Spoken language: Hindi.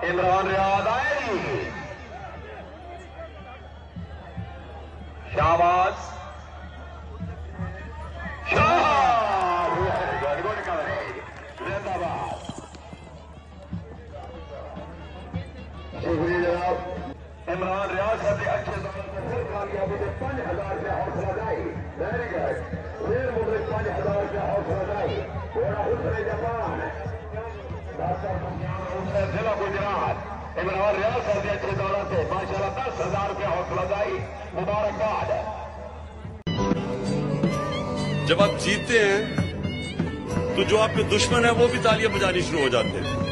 इमरान रियाज आएगी। शाबाश, गुड कवरेज, जिंदाबाद। शुक्रिया जनाब। इमरान रियाज साहब ने अच्छे कामयाबी से 5,000 रुपया हौसला अफजाई। Very good. फिर मुझे 5,000 रुपया हौसला अफजाई। थोड़ा हुस्न जापान जिला गुजरात। इमरान रियाज साहब ने अच्छे दौरा से माशाल्लाह 10,000 रुपया हौसला अफजाई। मुबारकबाद। जब आप जीतते हैं तो जो आपके दुश्मन है वो भी तालियां बजानी शुरू हो जाते हैं।